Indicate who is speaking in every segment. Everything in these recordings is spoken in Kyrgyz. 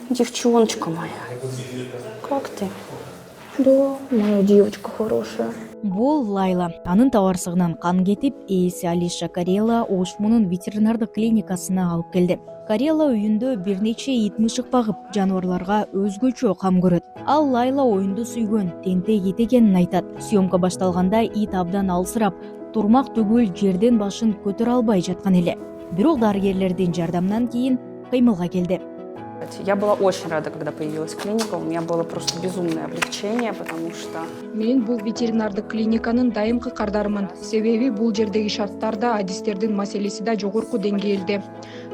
Speaker 1: Девчоночка моя, как ты?
Speaker 2: Да, моя девочка хорошая.
Speaker 3: Бул Лайла. Анын табарсыгынан кан кетип, ээси Алиша Карела Ош мунун ветеринардык клиникасына алып келди. Карела үйүндө бир нече ит мышык багып, жаныбарларга өзгөчө кам көрөт. Ал Лайла оюнду сүйгөн, тентек ит экенин айтат. Съемка башталганда ит абдан алсырап, турмак түгүл жерден башын көтөрө албай жаткан эле. Бирок дарыгерлердин жардамынан кийин кыймылга келди.
Speaker 1: Я была очень рада, когда появилась клиника. У меня было просто безумное облегчение, потому что...
Speaker 2: Мен бул ветеринардык клиниканын дайымкы кардарымын. Себеби бул жердеги шарттарда адистердин маселеси да жогорку деңгээлде.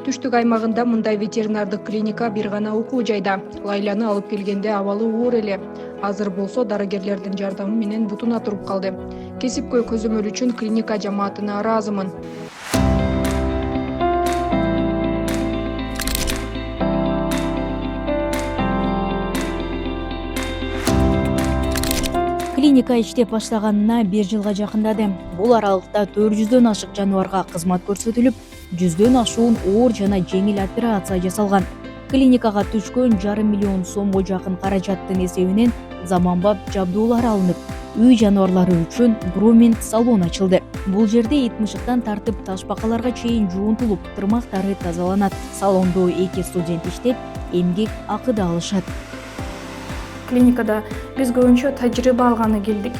Speaker 2: Түштүк аймагында мындай ветеринардык клиника бир гана окуу жайда. Лайланы алып келгенде абалы оор эле. Азыр болсо дарыгерлердин жардамы менен бутуна туруп калды. Кесипкөй көзөмөл үчүн клиника жамаатына ыраазымын.
Speaker 3: Клиника иштеп баштаганына 1 жылга жакындады. Бул аралыкта 400дөн ашык жаныбарга кызмат көрсөтүлүп, 100дөн ашуун оор жана жеңил операция жасалган. Клиникага түшкөн 1,5 миллион сомго жакын каражаттын эсебинен заманбап жабдуулар алынып, үй жаныбарлары үчүн груминг салон ачылды. Бул жерде ит мышыктан тартып ташбакаларга чейин жуунтулуп, тырмактары тазаланат. Салондо 2 студент иштеп, эмгек акы да алышат.
Speaker 4: Клиникада биз көбүнчө тажрыйба алганы келдик.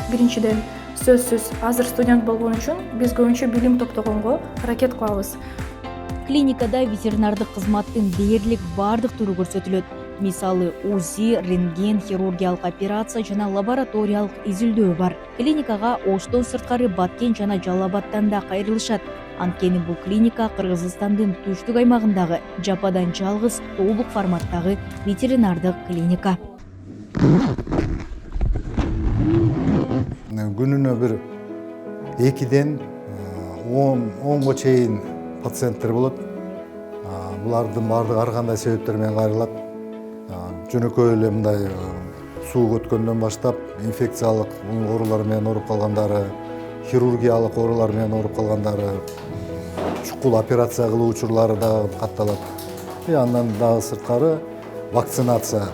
Speaker 4: Биринчиден, сөзсүз азыр студент болгон үчүн биз көбүнчө билим топтогонго аракет кылабыз.
Speaker 3: Клиникада ветеринардык кызматтын дээрлик бардык түрү көрсөтүлөт. Мисалы УЗИ, рентген, хирургиялык операция жана лабораториялык изилдөө бар. Клиникага Оштон сырткары Баткен жана Жалал Абадтан да кайрылышат. Анткени бул клиника Кыргызстандын түштүк аймагындагы жападан жалгыз толук форматтагы ветеринардык клиника.
Speaker 5: Күнүнө бир 2ден 10го чейин пациенттер болот. Булардын баардыгы ар кандай себептер менен кайрылат. Жөнөкөй эле мындай суу өткөндөн баштап инфекциялык оорулар менен ооруп калгандары, хирургиялык оорулар менен ооруп калгандары, чукул операция кылуу учурлары да катталат. Андан дагы сырткары вакцинация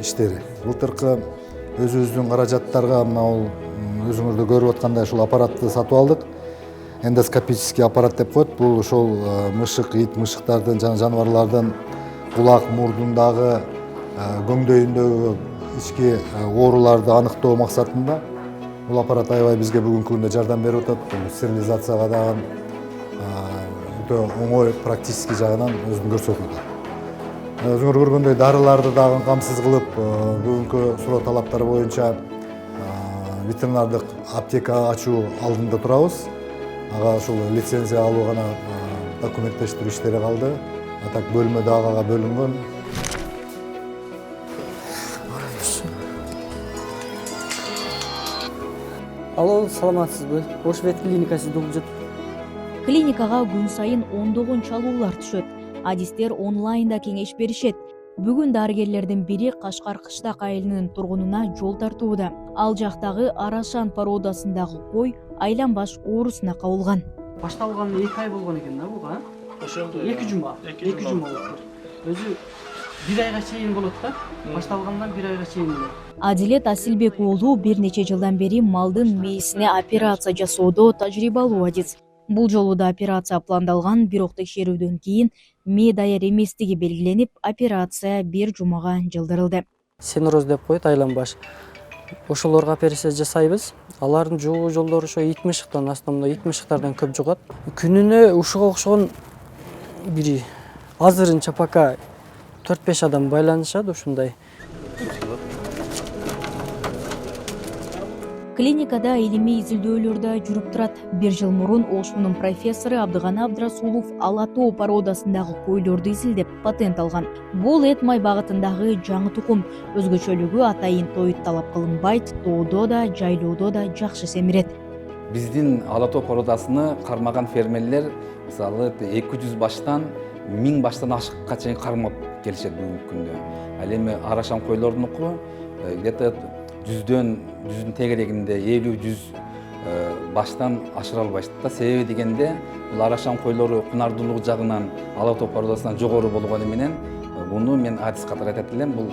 Speaker 5: иштери. Былтыркы өзүбүздүн каражаттарга мына өзүңүз да көрүп аткандай ушул аппаратты сатып алдык. Эндоскопический аппарат деп коет. Бул ошол мышык, ит мышыктардын жана жаныбарлардын кулак, мурдундагы, көңдөйүндөгү ички ооруларды аныктоо максатында бул аппарат аябай бизге бүгүнкү күндө жардам берип атат. Стерилизацияга дагы өтө оңой, практический жагынан өзүн көрсөтүп атат. Өзүңөр көргөндөй дарыларды дагы камсыз кылып, бүгүнкү суроо талаптары боюнча ветеринардык аптека ачуу алдында турабыз. Ага ушул лицензия алуу гана документтештирүү иштери калды. Так бөлмө дагы ага бөлүнгөн.
Speaker 6: Алло, саламатсызбы? Ош вет клиникасы Дулжут.
Speaker 3: Клиникага күн сайын ондогон чалуулар түшөт. Адистер онлайнда кеңеш беришет. Бүгүн дарыгерлердин бири Кашкар Кыштак айылынын тургунуна жол тартууда. Ал жактагы Арашан породасындагы кой айланбаш оорусуна кабылган.
Speaker 6: Башталганына 2 ай болгон экен да буга? Ошондой. 2 жума. 2 жума болуп. Өзү 1 айга чейин болот да. Башталгандан 1 айга чейин болот.
Speaker 3: Адилет Асилбек уулу бир нече жылдан бери малдын мээсине операция жасоодо тажрыйбалуу адис. Бул жолу да операция пландалган, бирок текшерүүдөн кийин мээ даяр эместиги белгиленип, операция 1 жумага жылдырылды.
Speaker 6: Сенроз деп коет айланбаш. Ошолорго операция жасайбыз. Алардын жугуу жолдору ошо ит мышыктан, основной ит мышыктардан көп жугат. Күнүнө ушуга окшогон бири азырынча пока 4-5 адам байланышат ушундай.
Speaker 3: Клиникада илимий изилдөөлөр да жүрүп турат. 1 жыл мурун Ош мунун профессору Абдыганы Абдрасулов Алатоо породасындагы койлорду изилдеп патент алган. Бул эт май багытындагы жаңы тукум. Өзгөчөлүгү атайын тоют талап кылынбайт, тоодо да, жайлоодо да жакшы семирет.
Speaker 7: Биздин Алатоо породасыны кармаган фермерлер мисалы 200 баштан 1000 баштан ашыкка чейин кармап келишет бүгүнкү күндө. Ал эми Арашан койлордунуку где-то 100дөн тегерегинде 50-100 баштан ашыра албайт да. Себеби дегенде бул Арашан койлору кунардуулугу жагынан Алатоо породасынан жогору болгону менен буну мен адис катары айтат элем, бул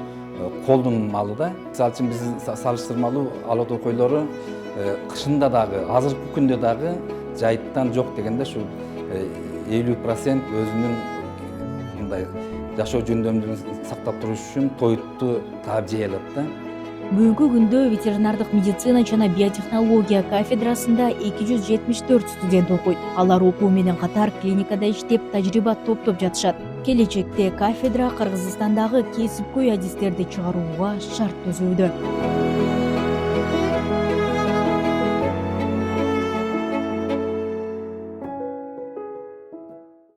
Speaker 7: колдун малы да. Мисалы үчүн биздин салыштырмалуу ала тоо койлору кышында дагы, азыркы күндө дагы жайыттан жок дегенде ушу 50% өзүнүн мындай жашоо жөндөмдүгүн сактап туруш үчүн тоютту таап жей алат да.
Speaker 3: Бүгүнкү күндө ветеринардык медицина жана биотехнология кафедрасында 274 студент окуйт. Алар окуу менен катар клиникада иштеп, тажрыйба топтоп жатышат. Келечекте кафедра Кыргызстандагы кесипкөй адистерди чыгарууга шарт түзүүдө.